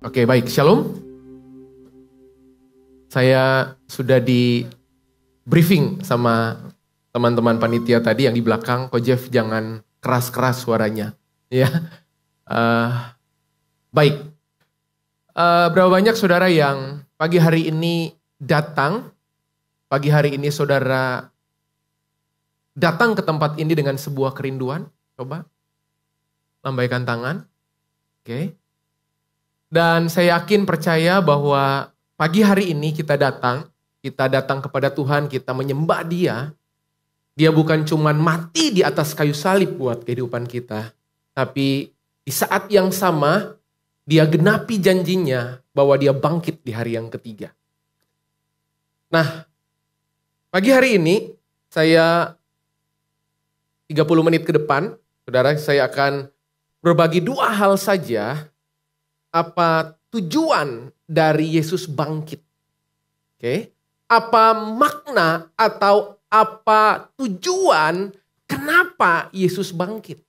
Oke, baik. Shalom. Saya sudah di briefing sama teman-teman panitia tadi yang di belakang. Ko Jeff jangan keras-keras suaranya. Ya, baik. Berapa banyak saudara yang pagi hari ini datang? Pagi hari ini saudara datang ke tempat ini dengan sebuah kerinduan? Coba lambaikan tangan. Oke. Dan saya yakin percaya bahwa pagi hari ini kita datang kepada Tuhan, kita menyembah Dia. Dia bukan cuma mati di atas kayu salib buat kehidupan kita, tapi di saat yang sama Dia genapi janjinya bahwa Dia bangkit di hari yang ketiga. Nah, pagi hari ini saya 30 menit ke depan, saudara, saya akan berbagi dua hal saja. Apa tujuan dari Yesus bangkit? Oke. Apa makna atau apa tujuan kenapa Yesus bangkit?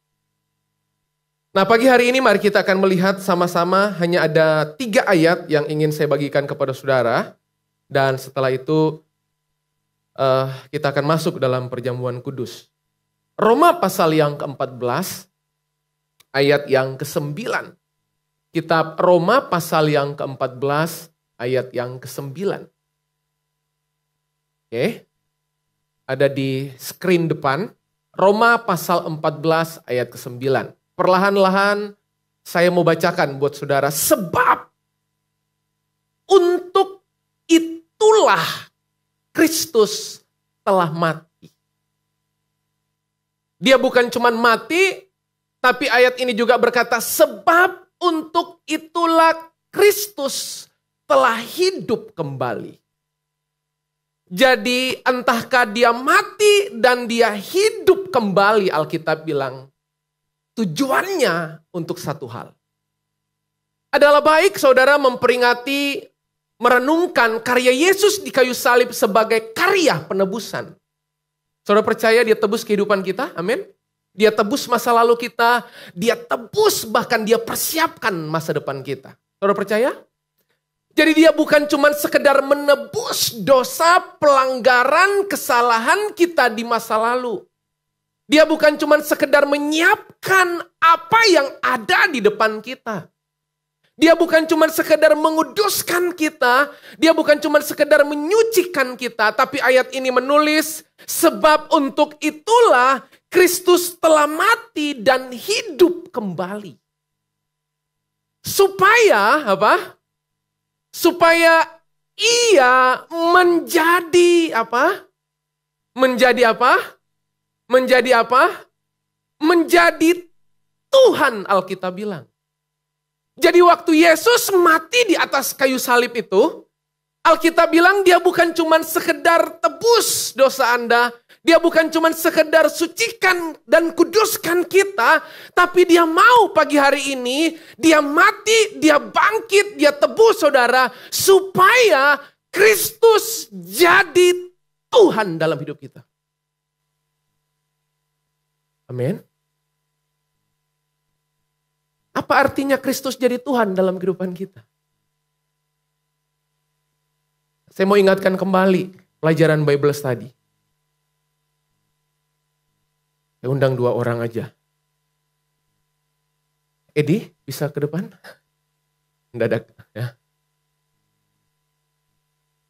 Nah, pagi hari ini mari kita akan melihat sama-sama, hanya ada 3 ayat yang ingin saya bagikan kepada saudara. Dan setelah itu kita akan masuk dalam perjamuan kudus. Roma pasal yang ke-14, ayat yang ke-9. Kitab Roma pasal yang ke-14 ayat yang ke-9. Oke. Ada di screen depan. Roma pasal 14 ayat ke-9. Perlahan-lahan saya mau bacakan buat saudara. Sebab untuk itulah Kristus telah mati. Dia bukan cuma mati, tapi ayat ini juga berkata sebab untuk itulah Kristus telah hidup kembali. Jadi entahkah dia mati dan dia hidup kembali, Alkitab bilang tujuannya untuk satu hal. Adalah baik saudara memperingati, merenungkan karya Yesus di kayu salib sebagai karya penebusan. Saudara percaya dia tebus kehidupan kita? Amin. Dia tebus masa lalu kita, dia tebus bahkan dia persiapkan masa depan kita. Saudara percaya? Jadi dia bukan cuma sekedar menebus dosa, pelanggaran, kesalahan kita di masa lalu. Dia bukan cuma sekedar menyiapkan apa yang ada di depan kita. Dia bukan cuma sekedar menguduskan kita, dia bukan cuma sekedar menyucikan kita, tapi ayat ini menulis sebab untuk itulah Kristus telah mati dan hidup kembali. Supaya apa? Supaya ia menjadi apa? Menjadi apa? Menjadi apa? Menjadi Tuhan, Alkitab bilang. Jadi waktu Yesus mati di atas kayu salib itu, Alkitab bilang dia bukan cuma sekedar tebus dosa Anda, dia bukan cuma sekedar sucikan dan kuduskan kita, tapi dia mau pagi hari ini, dia mati, dia bangkit, dia tebus saudara, supaya Kristus jadi Tuhan dalam hidup kita. Amin. Apa artinya Kristus jadi Tuhan dalam kehidupan kita? Saya mau ingatkan kembali pelajaran Bible study. Saya undang 2 orang aja. Edi, bisa ke depan? Mendadak ya.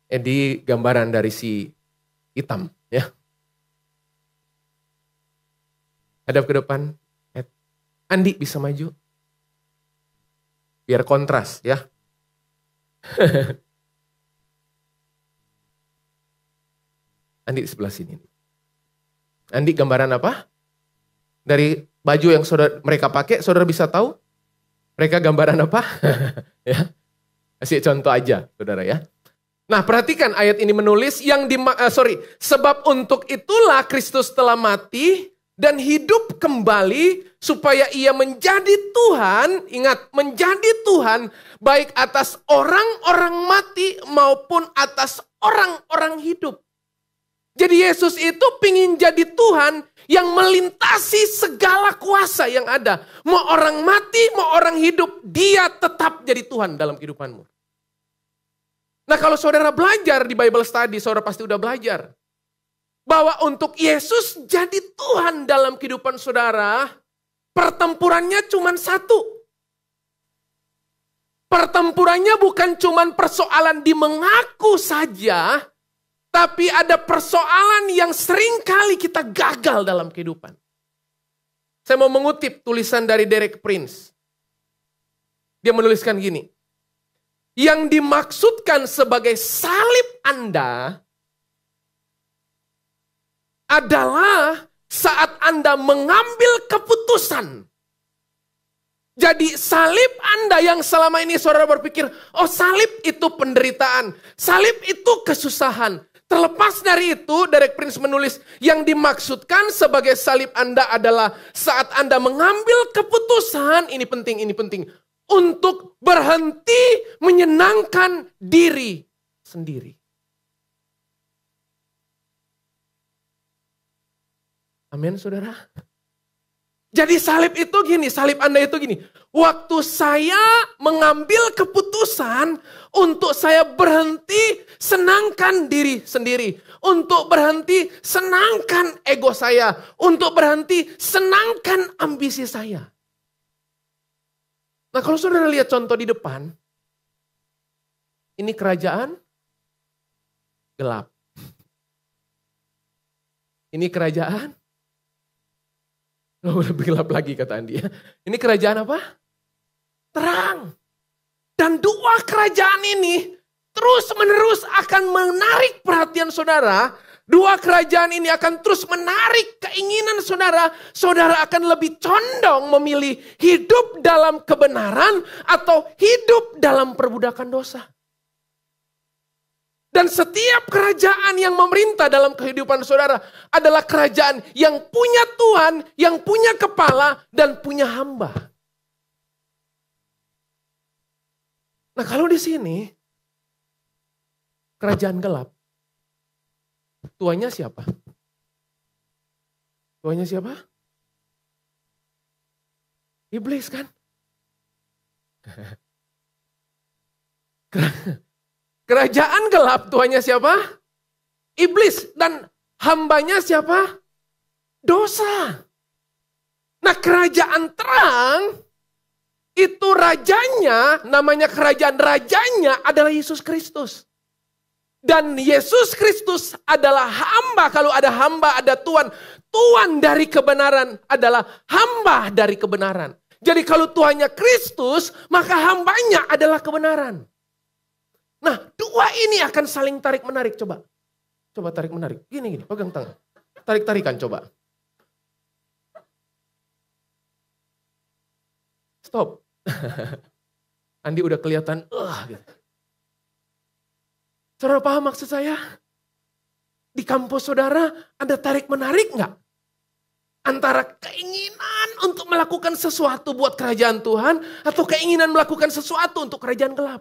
Edi gambaran dari si hitam ya. Hadap ke depan. Andi bisa maju. Biar kontras ya. Andi di sebelah sini. Andi gambaran apa? Dari baju yang mereka pakai, saudara bisa tahu? Mereka gambaran apa? Ya, kasih contoh aja, saudara ya. Nah, perhatikan ayat ini menulis sebab untuk itulah Kristus telah mati dan hidup kembali supaya ia menjadi Tuhan, ingat, menjadi Tuhan baik atas orang-orang mati maupun atas orang-orang hidup. Jadi Yesus itu pingin jadi Tuhan yang melintasi segala kuasa yang ada. Mau orang mati, mau orang hidup, dia tetap jadi Tuhan dalam kehidupanmu. Nah kalau saudara belajar di Bible Study, saudara pasti udah belajar. Bahwa untuk Yesus jadi Tuhan dalam kehidupan saudara, pertempurannya cuma satu. Pertempurannya bukan cuma persoalan di mengaku saja, tapi ada persoalan yang sering kali kita gagal dalam kehidupan. Saya mau mengutip tulisan dari Derek Prince. Dia menuliskan gini. Yang dimaksudkan sebagai salib Anda adalah saat Anda mengambil keputusan. Jadi salib Anda yang selama ini saudara berpikir, oh salib itu penderitaan, salib itu kesusahan. Terlepas dari itu, Derek Prince menulis, yang dimaksudkan sebagai salib Anda adalah saat Anda mengambil keputusan, ini penting, untuk berhenti menyenangkan diri sendiri. Amin, saudara. Jadi salib itu gini, salib Anda itu gini. Waktu saya mengambil keputusan untuk saya berhenti senangkan diri sendiri. Untuk berhenti senangkan ego saya. Untuk berhenti senangkan ambisi saya. Nah kalau saudara lihat contoh di depan. Ini kerajaan gelap. Ini kerajaan. Oh, lebih gelap lagi kata Andi ya. Ini kerajaan apa? Terang. Dan dua kerajaan ini terus menerus akan menarik perhatian saudara. Dua kerajaan ini akan terus menarik keinginan saudara. Saudara akan lebih condong memilih hidup dalam kebenaran atau hidup dalam perbudakan dosa. Dan setiap kerajaan yang memerintah dalam kehidupan saudara adalah kerajaan yang punya Tuhan, yang punya kepala, dan punya hamba. Nah kalau di sini, kerajaan gelap, tuannya siapa? Tuannya siapa? Iblis kan? Kerajaan gelap tuannya siapa? Iblis. Dan hambanya siapa? Dosa. Nah kerajaan terang itu rajanya, namanya kerajaan rajanya adalah Yesus Kristus. Dan Yesus Kristus adalah hamba. Kalau ada hamba ada Tuhan. Tuhan dari kebenaran adalah hamba dari kebenaran. Jadi kalau Tuhannya Kristus maka hambanya adalah kebenaran. Nah, dua ini akan saling tarik-menarik. Coba tarik-menarik. Gini, pegang tangan. Tarik-tarikan, coba. Stop. Andi udah kelihatan, gitu. Saudara paham maksud saya? Di kampus saudara ada tarik-menarik nggak? Antara keinginan untuk melakukan sesuatu buat kerajaan Tuhan, atau keinginan melakukan sesuatu untuk kerajaan gelap.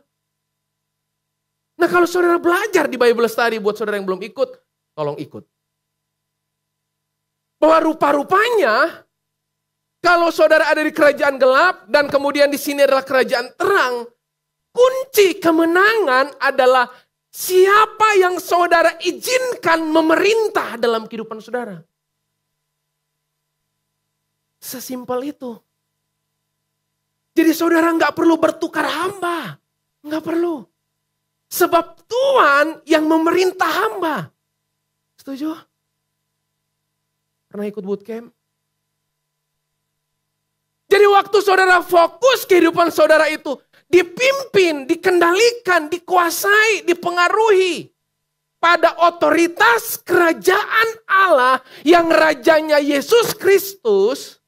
Nah kalau saudara belajar di Bible Study, buat saudara yang belum ikut, tolong ikut. Bahwa rupa-rupanya, kalau saudara ada di kerajaan gelap, dan kemudian di sini adalah kerajaan terang, kunci kemenangan adalah siapa yang saudara izinkan memerintah dalam kehidupan saudara. Sesimpel itu. Jadi saudara nggak perlu bertukar hamba. Nggak perlu. Sebab Tuhan yang memerintah hamba. Setuju? Pernah ikut bootcamp? Jadi waktu saudara fokus kehidupan saudara itu dipimpin, dikendalikan, dikuasai, dipengaruhi pada otoritas kerajaan Allah yang rajanya Yesus Kristus,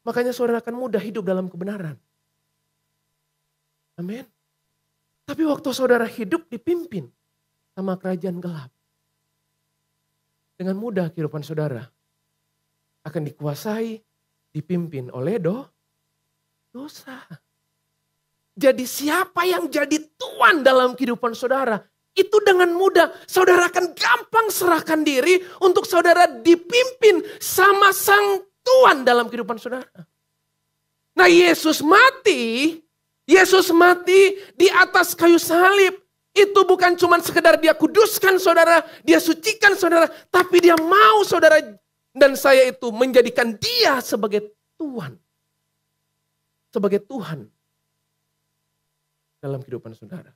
makanya saudara akan mudah hidup dalam kebenaran. Amin. Tapi waktu saudara hidup dipimpin sama kerajaan gelap, dengan mudah kehidupan saudara akan dikuasai, dipimpin oleh dosa. Jadi siapa yang jadi tuan dalam kehidupan saudara, itu dengan mudah saudara akan gampang serahkan diri untuk saudara dipimpin sama Sang Tuhan dalam kehidupan saudara. Nah, Yesus mati di atas kayu salib. Itu bukan cuma sekedar dia kuduskan saudara, dia sucikan saudara, tapi dia mau saudara dan saya itu menjadikan dia sebagai Tuhan. Sebagai Tuhan dalam kehidupan saudara.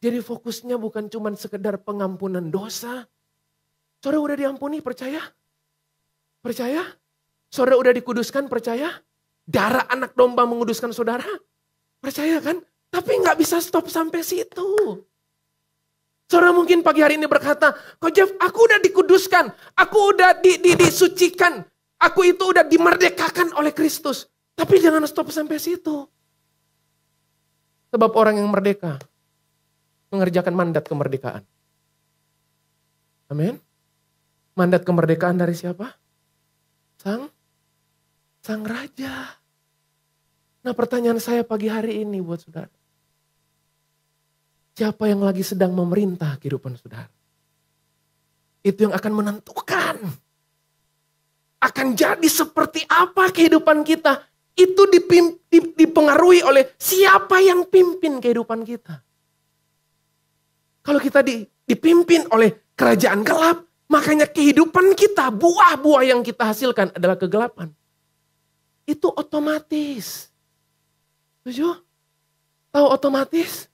Jadi fokusnya bukan cuma sekedar pengampunan dosa. Saudara udah diampuni, percaya? Percaya? Saudara udah dikuduskan, percaya? Darah anak domba menguduskan saudara? Percaya kan? Tapi gak bisa stop sampai situ. Saudara mungkin pagi hari ini berkata, kok Jeff, aku udah dikuduskan. Aku udah disucikan. Aku itu udah dimerdekakan oleh Kristus. Tapi jangan stop sampai situ. Sebab orang yang merdeka mengerjakan mandat kemerdekaan. Amin. Mandat kemerdekaan dari siapa? Sang Raja. Nah, pertanyaan saya pagi hari ini buat saudara. Siapa yang lagi sedang memerintah kehidupan saudara? Itu yang akan menentukan. Akan jadi seperti apa kehidupan kita. Itu dipengaruhi oleh siapa yang pimpin kehidupan kita. Kalau kita dipimpin oleh kerajaan gelap, makanya kehidupan kita, buah-buah yang kita hasilkan adalah kegelapan. Itu otomatis. Setuju? Tahu otomatis?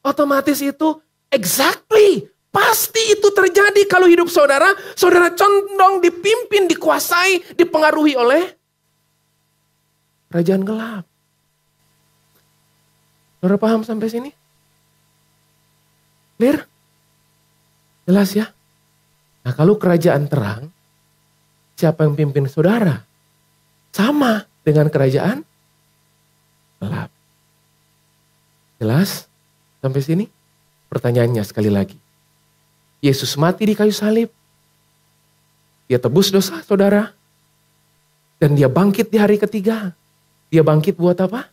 Otomatis itu exactly. Pasti itu terjadi kalau hidup saudara. Saudara condong dipimpin, dikuasai, dipengaruhi oleh kerajaan gelap. Saudara paham sampai sini? Clear? Jelas ya? Nah, kalau kerajaan terang, siapa yang pimpin saudara? Sama dengan kerajaan gelap. Jelas? Sampai sini? Pertanyaannya sekali lagi. Yesus mati di kayu salib. Dia tebus dosa saudara. Dan dia bangkit di hari ketiga. Dia bangkit buat apa?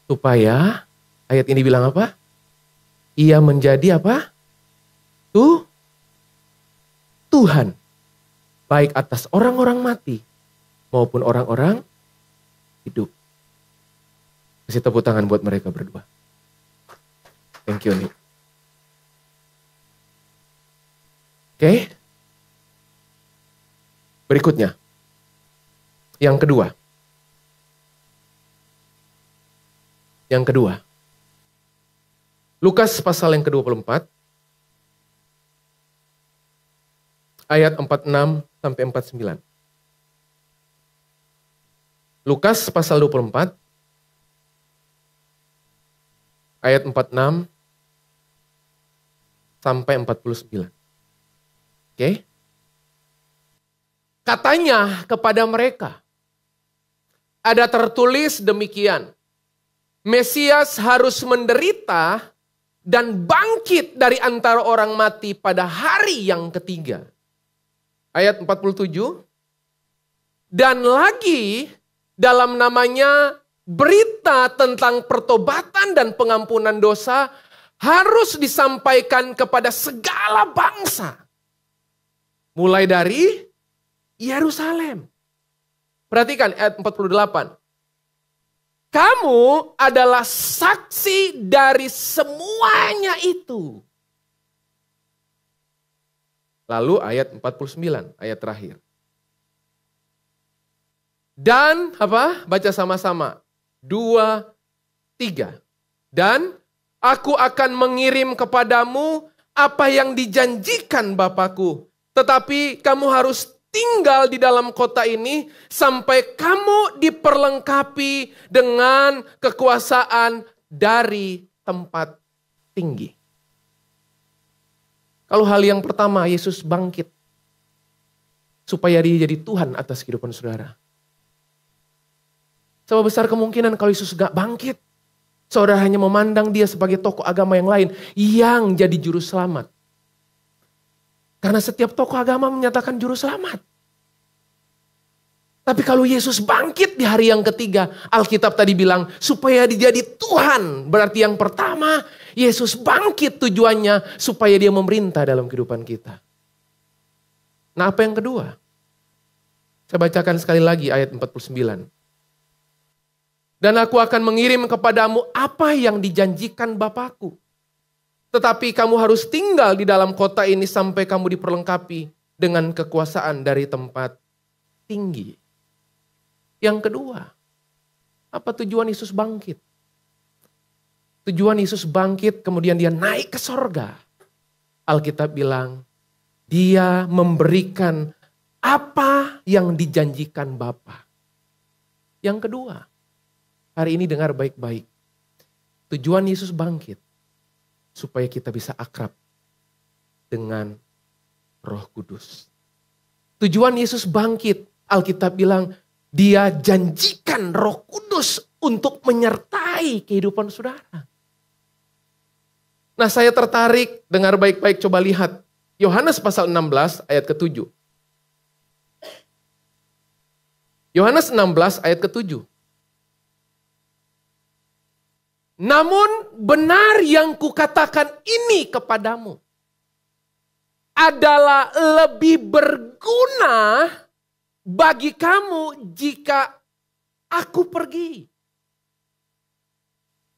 Supaya, ayat ini bilang apa? Ia menjadi apa? Tuhan. Baik atas orang-orang mati maupun orang-orang hidup. Kasih tepuk tangan buat mereka berdua. Thank you, Nick. Oke. Berikutnya. Yang kedua. Lukas pasal yang ke-24. Ayat 46 sampai 49. Lukas pasal 24. Ayat 46 sampai 49. Oke. Katanya kepada mereka, ada tertulis demikian, Mesias harus menderita dan bangkit dari antara orang mati pada hari yang ketiga. Ayat 47. Dan lagi dalam namanya berita tentang pertobatan dan pengampunan dosa harus disampaikan kepada segala bangsa. Mulai dari Yerusalem. Perhatikan ayat 48. Kamu adalah saksi dari semuanya itu. Lalu ayat 49, ayat terakhir. Dan apa? Baca sama-sama. 2, 3. Dan aku akan mengirim kepadamu apa yang dijanjikan Bapakku. Tetapi kamu harus tinggal di dalam kota ini sampai kamu diperlengkapi dengan kekuasaan dari tempat tinggi. Kalau hal yang pertama, Yesus bangkit supaya dia jadi Tuhan atas kehidupan saudara. Sebab besar kemungkinan kalau Yesus gak bangkit, saudara hanya memandang dia sebagai tokoh agama yang lain yang jadi juru selamat. Karena setiap tokoh agama menyatakan juru selamat. Tapi kalau Yesus bangkit di hari yang ketiga, Alkitab tadi bilang supaya dia jadi Tuhan. Berarti yang pertama, Yesus bangkit tujuannya supaya dia memerintah dalam kehidupan kita. Nah, apa yang kedua? Saya bacakan sekali lagi ayat 49. Dan aku akan mengirim kepadamu apa yang dijanjikan Bapakku. Tetapi kamu harus tinggal di dalam kota ini sampai kamu diperlengkapi dengan kekuasaan dari tempat tinggi. Yang kedua, apa tujuan Yesus bangkit? Tujuan Yesus bangkit kemudian dia naik ke sorga. Alkitab bilang, dia memberikan apa yang dijanjikan Bapa. Yang kedua, hari ini dengar baik-baik. Tujuan Yesus bangkit supaya kita bisa akrab dengan Roh Kudus. Tujuan Yesus bangkit, Alkitab bilang, dia janjikan Roh Kudus untuk menyertai kehidupan saudara. Nah, saya tertarik, dengar baik-baik, coba lihat. Yohanes pasal 16 ayat ke-7. Yohanes 16 ayat ke-7. Namun benar yang kukatakan ini kepadamu adalah lebih berguna bagi kamu jika aku pergi.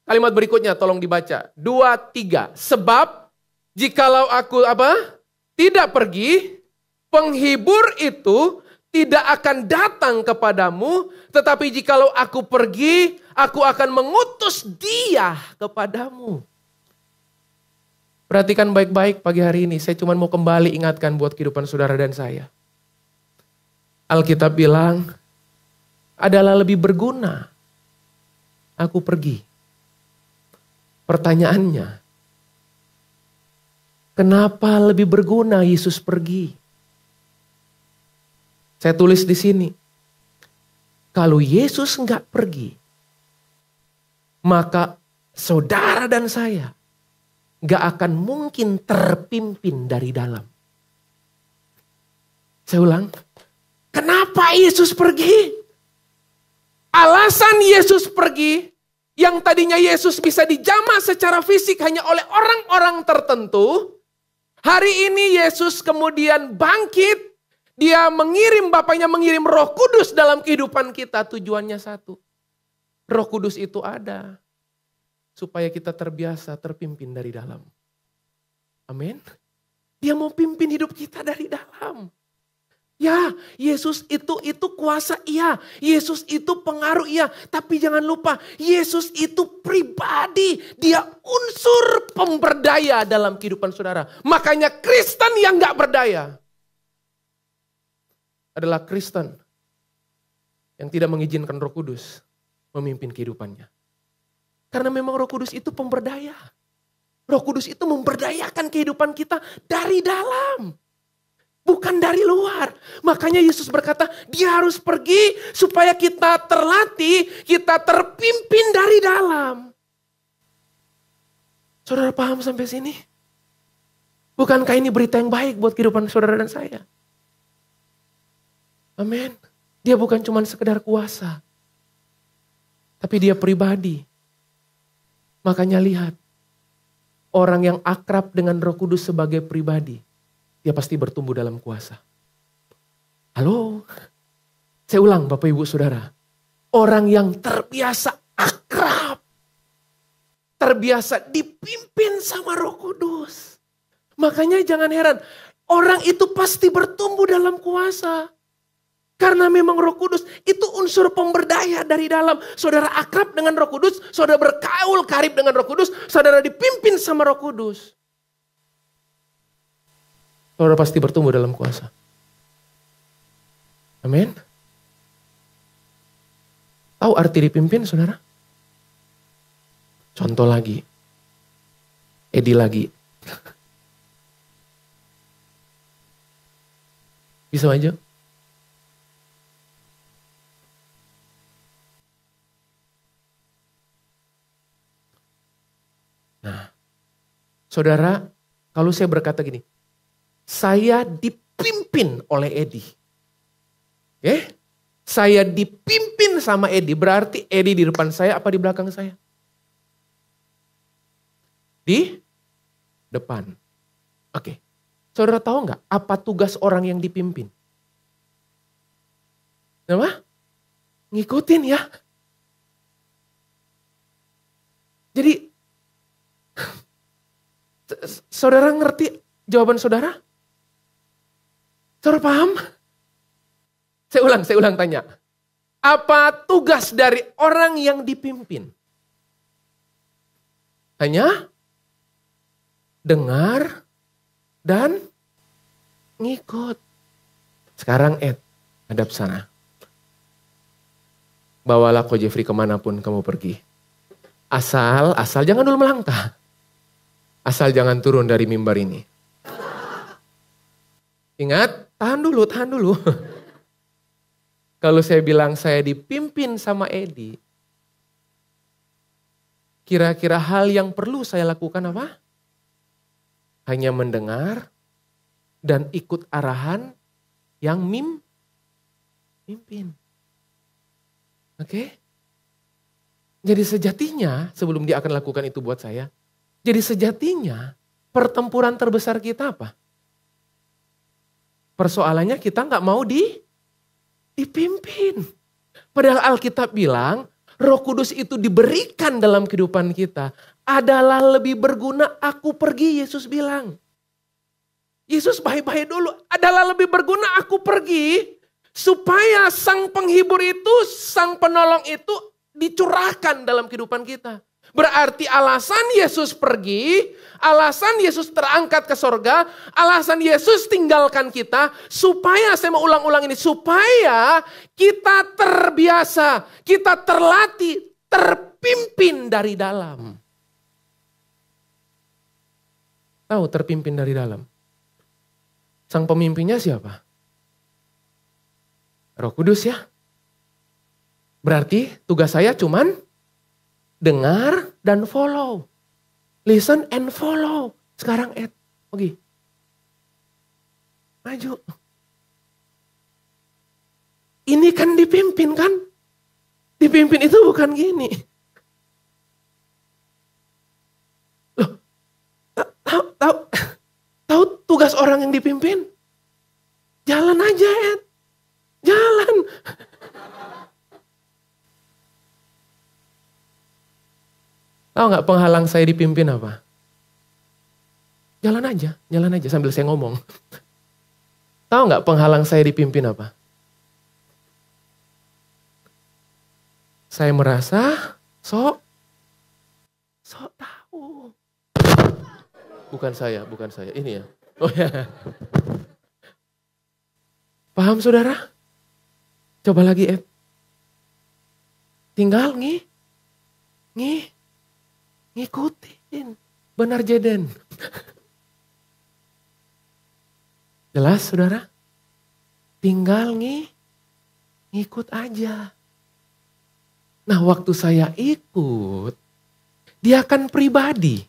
Kalimat berikutnya tolong dibaca. 2, 3. Sebab jikalau aku tidak pergi, penghibur itu tidak akan datang kepadamu. Tetapi jikalau aku pergi, aku akan mengutus dia kepadamu. Perhatikan baik-baik pagi hari ini. Saya cuma mau kembali ingatkan buat kehidupan saudara dan saya. Alkitab bilang, adalah lebih berguna aku pergi. Pertanyaannya, kenapa lebih berguna Yesus pergi? Saya tulis di sini, kalau Yesus nggak pergi, maka saudara dan saya nggak akan mungkin terpimpin dari dalam. Saya ulang. Kenapa Yesus pergi? Alasan Yesus pergi, yang tadinya Yesus bisa dijamah secara fisik hanya oleh orang-orang tertentu, hari ini Yesus kemudian bangkit, dia mengirim, Bapaknya mengirim Roh Kudus dalam kehidupan kita. Tujuannya satu, Roh Kudus itu ada supaya kita terbiasa terpimpin dari dalam. Amin. Dia mau pimpin hidup kita dari dalam. Ya, Yesus itu kuasa, iya. Yesus itu pengaruh, iya. Tapi jangan lupa, Yesus itu pribadi. Dia unsur pemberdaya dalam kehidupan saudara. Makanya Kristen yang gak berdaya adalah Kristen yang tidak mengizinkan Roh Kudus memimpin kehidupannya. Karena memang Roh Kudus itu pemberdaya. Roh Kudus itu memberdayakan kehidupan kita dari dalam. Bukan dari luar. Makanya Yesus berkata, dia harus pergi supaya kita terlatih, kita terpimpin dari dalam. Saudara paham sampai sini? Bukankah ini berita yang baik buat kehidupan saudara dan saya? Amin. Dia bukan cuma sekedar kuasa. Tapi dia pribadi. Makanya lihat. Orang yang akrab dengan Roh Kudus sebagai pribadi, dia pasti bertumbuh dalam kuasa. Halo? Saya ulang Bapak Ibu Saudara. Orang yang terbiasa akrab. Terbiasa dipimpin sama Roh Kudus. Makanya jangan heran. Orang itu pasti bertumbuh dalam kuasa. Karena memang Roh Kudus itu unsur pemberdaya dari dalam. Saudara akrab dengan Roh Kudus. Saudara bergaul karib dengan Roh Kudus. Saudara dipimpin sama Roh Kudus. Saudara pasti bertumbuh dalam kuasa. Amin. Tahu arti dipimpin saudara? Contoh lagi. Edi lagi. Bisa aja. Nah, saudara, kalau saya berkata gini, saya dipimpin oleh Edi. Saya dipimpin sama Edi, berarti Edi di depan saya apa di belakang saya? Di depan. Oke. Saudara tahu nggak apa tugas orang yang dipimpin? Apa? Ngikutin ya. Jadi, saudara ngerti jawaban saudara? Saudara paham? Saya ulang tanya. Apa tugas dari orang yang dipimpin? Hanya dengar dan ngikut. Sekarang hadap sana. Bawalah Ko Jeffrey kemanapun kamu pergi. Asal jangan dulu melangkah. Asal jangan turun dari mimbar ini. Ingat, tahan dulu. Kalau saya bilang saya dipimpin sama Edi, kira-kira hal yang perlu saya lakukan apa? Hanya mendengar dan ikut arahan yang mimpin. Oke? Jadi sejatinya, sebelum dia akan lakukan itu buat saya, jadi sejatinya pertempuran terbesar kita apa? Persoalannya kita nggak mau dipimpin. Padahal Alkitab bilang, Roh Kudus itu diberikan dalam kehidupan kita. Adalah lebih berguna aku pergi, Yesus bilang. Yesus baik-baik dulu, adalah lebih berguna aku pergi. Supaya sang penghibur itu, sang penolong itu dicurahkan dalam kehidupan kita. Berarti alasan Yesus pergi, alasan Yesus terangkat ke sorga, alasan Yesus tinggalkan kita, supaya, saya mau ulang-ulang ini, supaya kita terbiasa, kita terlatih, terpimpin dari dalam. Tahu terpimpin dari dalam? Sang pemimpinnya siapa? Roh Kudus ya. Berarti tugas saya cuman dengar dan follow. Listen and follow. Sekarang Ogi. Maju. Ini kan dipimpin kan? Dipimpin itu bukan gini. Loh, tahu tugas orang yang dipimpin? Jalan aja, Jalan. Tahu nggak penghalang saya dipimpin apa? Jalan aja sambil saya ngomong. Tahu nggak penghalang saya dipimpin apa? Saya merasa sok tahu. Bukan saya, ini ya. Oh ya. Paham saudara? Coba lagi tinggal ngikutin. Benar Jeden. Jelas saudara? Tinggal ngikut aja. Nah waktu saya ikut, dia akan pribadi.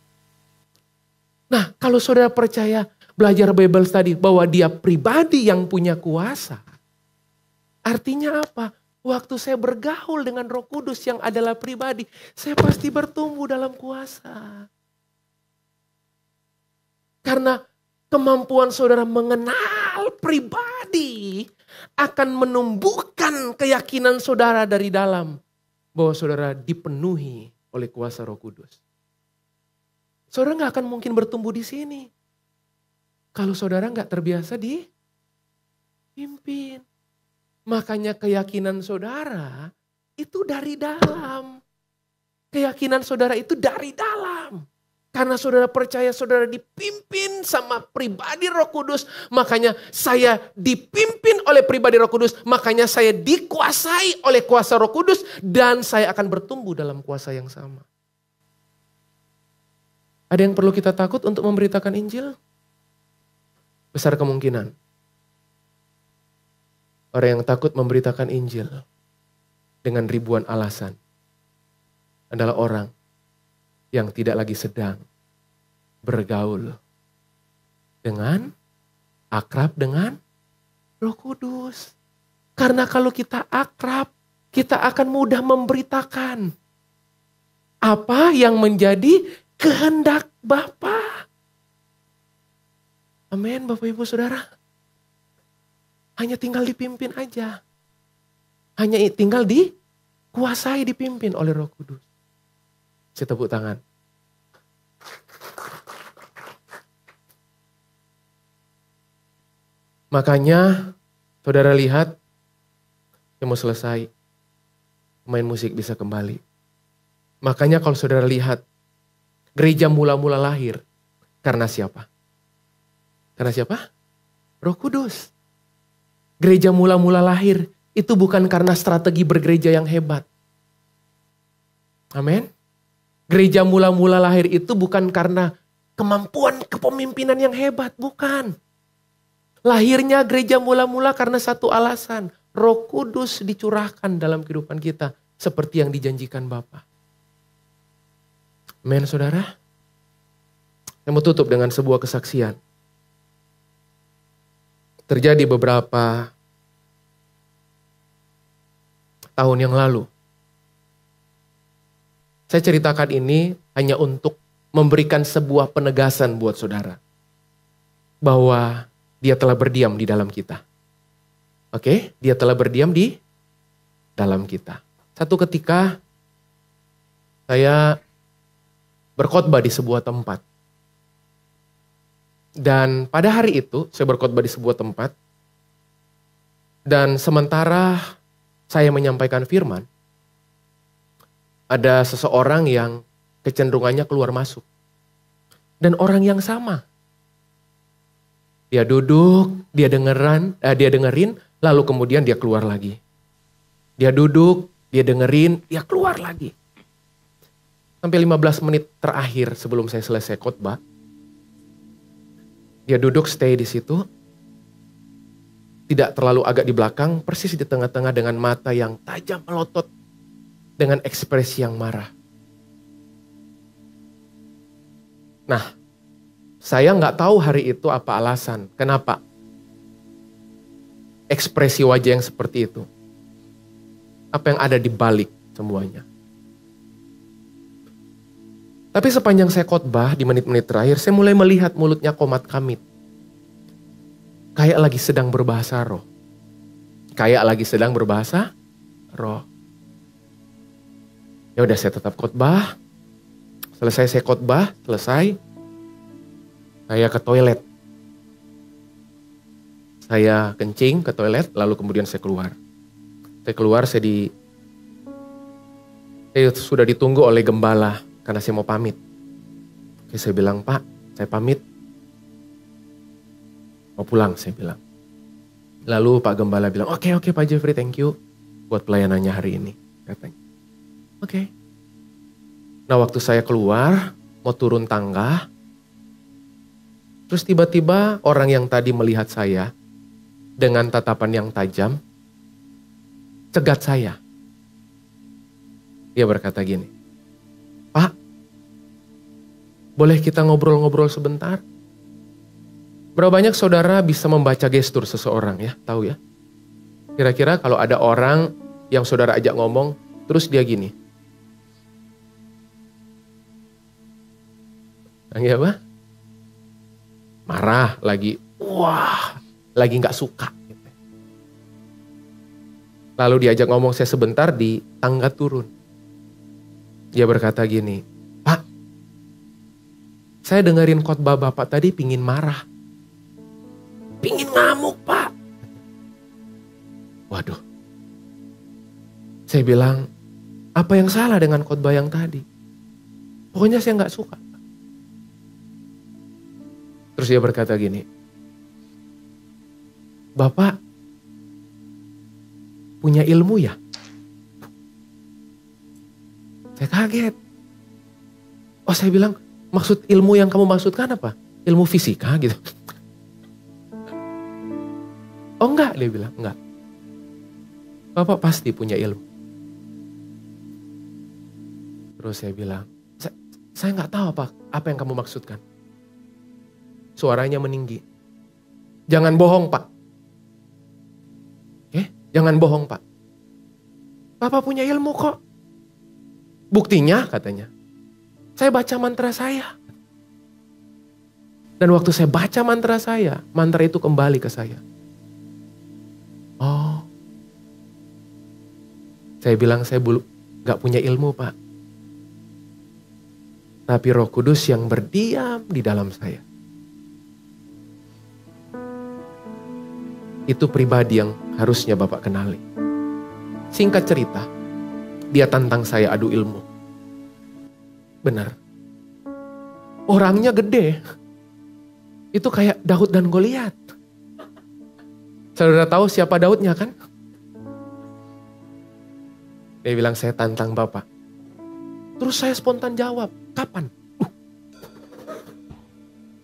Nah kalau saudara percaya belajar Bible study bahwa dia pribadi yang punya kuasa. Artinya apa? Waktu saya bergaul dengan Roh Kudus yang adalah pribadi, saya pasti bertumbuh dalam kuasa. Karena kemampuan saudara mengenal pribadi akan menumbuhkan keyakinan saudara dari dalam bahwa saudara dipenuhi oleh kuasa Roh Kudus. Saudara gak akan mungkin bertumbuh di sini kalau saudara gak terbiasa dipimpin. Makanya keyakinan saudara itu dari dalam. Keyakinan saudara itu dari dalam. Karena saudara percaya saudara dipimpin sama pribadi Roh Kudus. Makanya saya dipimpin oleh pribadi Roh Kudus. Makanya saya dikuasai oleh kuasa Roh Kudus. Dan saya akan bertumbuh dalam kuasa yang sama. Ada yang perlu kita takut untuk memberitakan Injil? Besar kemungkinan. Orang yang takut memberitakan Injil dengan ribuan alasan adalah orang yang tidak lagi sedang bergaul dengan akrab dengan Roh Kudus. Karena kalau kita akrab, kita akan mudah memberitakan apa yang menjadi kehendak Bapa. Amin, Bapak Ibu Saudara. Hanya tinggal dipimpin aja. Hanya tinggal dikuasai, dipimpin oleh Roh Kudus. Saya tepuk tangan. Makanya, saudara lihat, saya mau selesai. Main musik bisa kembali. Makanya kalau saudara lihat, gereja mula-mula lahir. Karena siapa? Karena siapa? Roh Kudus. Gereja mula-mula lahir itu bukan karena strategi bergereja yang hebat. Amin. Gereja mula-mula lahir itu bukan karena kemampuan kepemimpinan yang hebat, bukan. Lahirnya gereja mula-mula karena satu alasan. Roh Kudus dicurahkan dalam kehidupan kita seperti yang dijanjikan Bapa. Amin, saudara. Saya mau tutup dengan sebuah kesaksian. Terjadi beberapa tahun yang lalu. Saya ceritakan ini hanya untuk memberikan sebuah penegasan buat saudara. Bahwa dia telah berdiam di dalam kita. Oke, dia telah berdiam di dalam kita. Satu ketika saya berkhotbah di sebuah tempat. Dan pada hari itu saya berkhotbah di sebuah tempat. Dan sementara saya menyampaikan firman, ada seseorang yang kecenderungannya keluar masuk. Dan orang yang sama. Dia duduk, dia dengerin, lalu kemudian dia keluar lagi. Dia duduk, dia dengerin, dia keluar lagi. Sampai 15 menit terakhir sebelum saya selesai khotbah, dia duduk stay di situ. Tidak terlalu agak di belakang, persis di tengah-tengah dengan mata yang tajam melotot. Dengan ekspresi yang marah. Nah, saya nggak tahu hari itu apa alasan. Kenapa? Ekspresi wajah yang seperti itu. Apa yang ada di balik semuanya. Tapi sepanjang saya khotbah di menit-menit terakhir, saya mulai melihat mulutnya komat kamit. Kayak lagi sedang berbahasa roh. Kayak lagi sedang berbahasa roh. Ya udah, saya tetap khotbah. Selesai saya khotbah, selesai. Saya ke toilet. Saya kencing ke toilet, lalu kemudian saya keluar. Saya keluar, saya sudah ditunggu oleh gembala. Karena saya mau pamit. Oke, saya bilang, Pak, saya pamit. Mau pulang, saya bilang. Lalu Pak Gembala bilang, oke Pak Jeffrey, thank you. Buat pelayanannya hari ini. Katanya. Oke. Nah, waktu saya keluar, mau turun tangga. Terus tiba-tiba orang yang tadi melihat saya. Dengan tatapan yang tajam. Cegat saya. Dia berkata gini. Pak, boleh kita ngobrol-ngobrol sebentar? Berapa banyak saudara bisa membaca gestur seseorang ya? Tahu ya? Kira-kira kalau ada orang yang saudara ajak ngomong, terus dia gini. Lagi apa? Marah lagi. Wah, lagi gak suka. Lalu diajak ngomong saya sebentar di tangga turun. Dia berkata gini, Pak, saya dengerin khotbah Bapak tadi pingin marah. Pingin ngamuk, Pak. Waduh. Saya bilang, apa yang salah dengan khotbah yang tadi? Pokoknya saya gak suka. Terus dia berkata gini, Bapak punya ilmu ya? Saya kaget. Oh, saya bilang, maksud ilmu yang kamu maksudkan apa? Ilmu fisika gitu. Oh enggak, dia bilang, enggak. Bapak pasti punya ilmu. Terus saya bilang, saya nggak tahu apa yang kamu maksudkan. Suaranya meninggi. Jangan bohong, Pak. Oke, Jangan bohong Pak. Bapak punya ilmu kok. Buktinya katanya, saya baca mantra saya. Dan waktu saya baca mantra saya, mantra itu kembali ke saya. Oh. Saya bilang saya gak punya ilmu Pak. Tapi Roh Kudus yang berdiam di dalam saya. Itu pribadi yang harusnya Bapak kenali. Singkat cerita, dia tantang saya adu ilmu. Benar. Orangnya gede. Itu kayak Daud dan Goliat. Saudara tahu siapa Daudnya kan? Dia bilang saya tantang Bapak. Terus saya spontan jawab, kapan?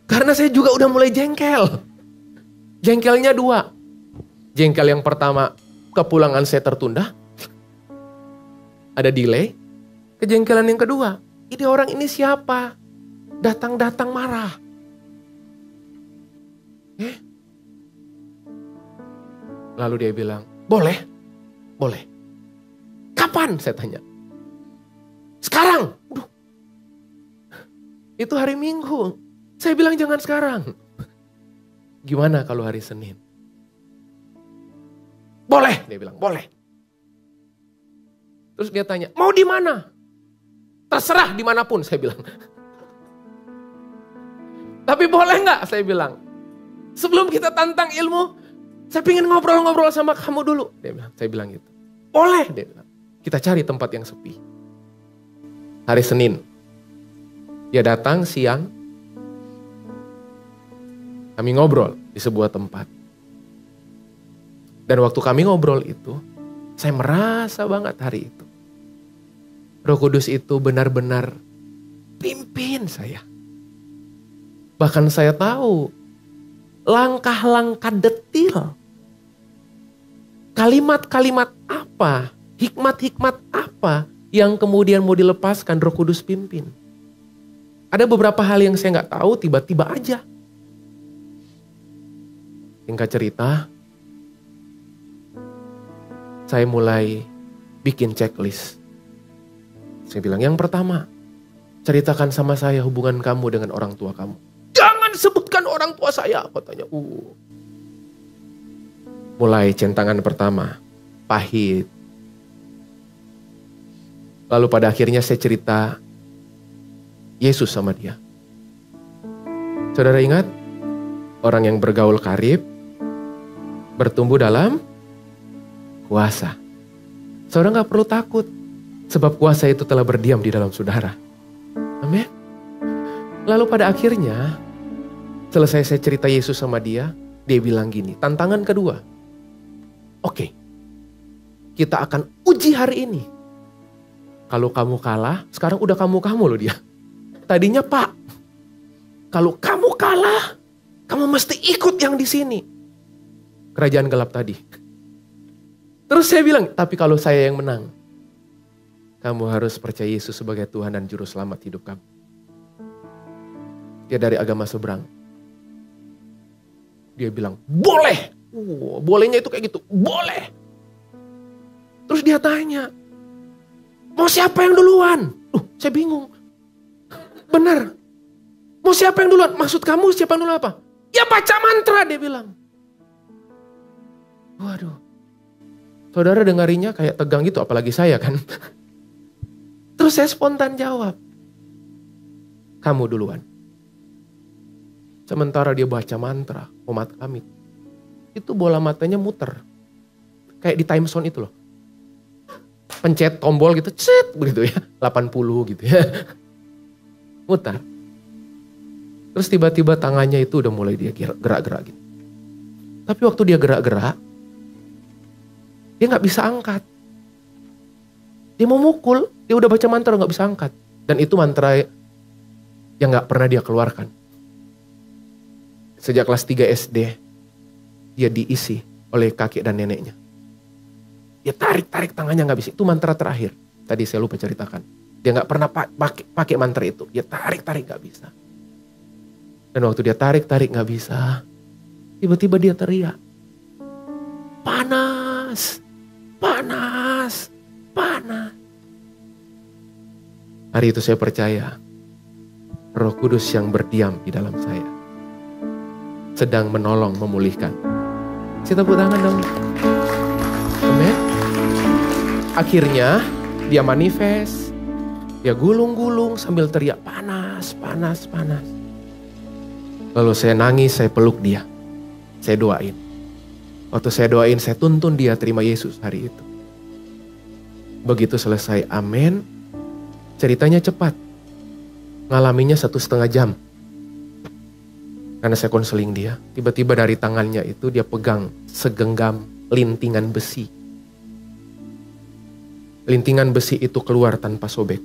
Karena saya juga udah mulai jengkel. Jengkelnya dua. Jengkel yang pertama, kepulangan saya tertunda. Ada delay. Kejengkelan yang kedua, ini orang ini siapa? Datang-datang marah. Lalu dia bilang, boleh. Boleh. Kapan? Saya tanya. Sekarang. Itu hari Minggu. Saya bilang jangan sekarang. Gimana kalau hari Senin? Boleh, dia bilang, boleh. Terus dia tanya, mau di mana? Terserah dimanapun, saya bilang. Tapi boleh nggak? Saya bilang. Sebelum kita tantang ilmu, saya pengen ngobrol-ngobrol sama kamu dulu. Dia bilang, saya bilang gitu. Boleh, dia bilang. Kita cari tempat yang sepi. Hari Senin. Dia datang siang. Kami ngobrol di sebuah tempat. Dan waktu kami ngobrol itu, saya merasa banget hari itu. Roh Kudus itu benar-benar pimpin saya. Bahkan saya tahu langkah-langkah detil. Kalimat-kalimat apa, hikmat-hikmat apa yang kemudian mau dilepaskan Roh Kudus pimpin. Ada beberapa hal yang saya nggak tahu, tiba-tiba aja. Singkat cerita, saya mulai bikin checklist. Saya bilang, yang pertama, ceritakan sama saya hubungan kamu dengan orang tua kamu. Jangan sebutkan orang tua saya, katanya. Mulai centangan pertama, pahit. Lalu pada akhirnya saya cerita Yesus sama dia. Saudara ingat, orang yang bergaul karib, bertumbuh dalam kuasa. Saudara gak perlu takut. Sebab kuasa itu telah berdiam di dalam saudara. Amin. Lalu pada akhirnya, selesai saya cerita Yesus sama dia, dia bilang gini, tantangan kedua. Oke, kita akan uji hari ini. Kalau kamu kalah, sekarang udah kamu loh dia. Tadinya Pak, kalau kamu kalah, kamu mesti ikut yang di sini. Kerajaan gelap tadi. Terus saya bilang, tapi kalau saya yang menang, kamu harus percaya Yesus sebagai Tuhan dan Juru Selamat hidup kamu. Dia dari agama seberang. Dia bilang, boleh. Bolehnya itu kayak gitu, boleh. Terus dia tanya, mau siapa yang duluan? Saya bingung. Benar. Mau siapa yang duluan? Maksud kamu siapa yang duluan apa? Ya baca mantra, dia bilang. Waduh. Saudara dengarinya kayak tegang gitu, apalagi saya kan. Terus saya spontan jawab, kamu duluan. Sementara dia baca mantra, umat kami. Itu bola matanya muter. Kayak di time zone itu loh. Pencet tombol gitu, cet begitu ya. 80 gitu ya. Muter. Terus tiba-tiba tangannya itu udah mulai dia gerak-gerak gitu. Tapi waktu dia gerak-gerak, dia gak bisa angkat. Dia mau mukul, dia udah baca mantra gak bisa angkat. Dan itu mantra yang gak pernah dia keluarkan. Sejak kelas 3 SD, dia diisi oleh kakek dan neneknya. Dia tarik-tarik tangannya gak bisa. Itu mantra terakhir. Tadi saya lupa ceritakan. Dia gak pernah pakai mantra itu. Dia tarik-tarik gak bisa. Dan waktu dia tarik-tarik gak bisa, tiba-tiba dia teriak. Panas. panas, panas, panas. Hari itu saya percaya Roh Kudus yang berdiam di dalam saya sedang menolong memulihkan. Kita tepuk tangan dong. Amen. Akhirnya dia manifest, dia gulung-gulung sambil teriak panas, panas, panas. Lalu saya nangis, saya peluk dia, saya doain. Waktu saya doain, saya tuntun dia terima Yesus hari itu. Begitu selesai amin, ceritanya cepat. Ngalaminya 1,5 jam. Karena saya konseling dia, tiba-tiba dari tangannya itu dia pegang segenggam lintingan besi. Lintingan besi itu keluar tanpa sobek.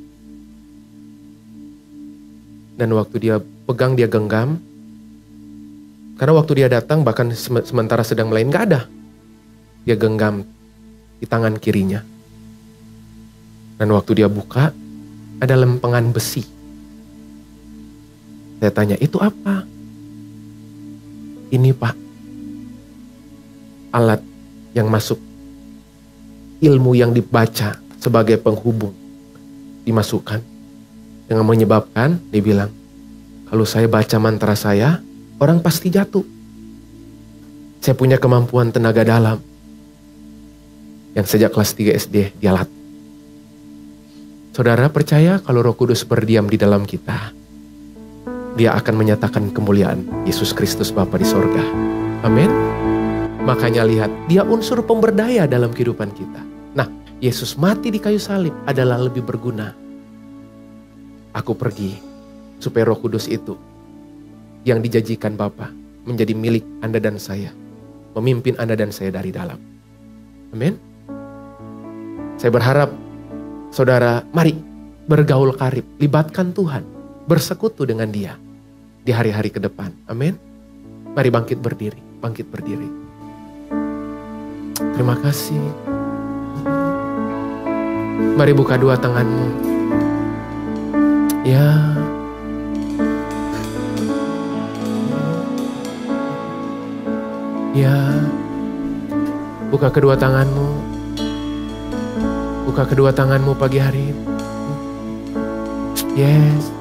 Dan waktu dia pegang, dia genggam. Karena waktu dia datang, bahkan sementara sedang melayani, gak ada. Dia genggam di tangan kirinya. Dan waktu dia buka, ada lempengan besi. Saya tanya, itu apa? Ini Pak, alat yang masuk, ilmu yang dibaca sebagai penghubung dimasukkan. Dengan menyebabkan, dia bilang, kalau saya baca mantra saya, orang pasti jatuh. Saya punya kemampuan tenaga dalam yang sejak kelas 3 SD dia latih. Saudara percaya kalau Roh Kudus berdiam di dalam kita, dia akan menyatakan kemuliaan Yesus Kristus Bapa di sorga. Amin. Makanya lihat, dia unsur pemberdaya dalam kehidupan kita. Nah, Yesus mati di kayu salib adalah lebih berguna. Aku pergi supaya Roh Kudus itu yang dijanjikan Bapa menjadi milik Anda dan saya. Memimpin Anda dan saya dari dalam. Amin. Saya berharap saudara, mari bergaul karib, libatkan Tuhan, bersekutu dengan Dia di hari-hari ke depan. Amin. Mari bangkit berdiri, bangkit berdiri. Terima kasih. Mari buka dua tanganmu. Ya. Ya. Buka kedua tanganmu. Buka kedua tanganmu pagi hari ini. Yes.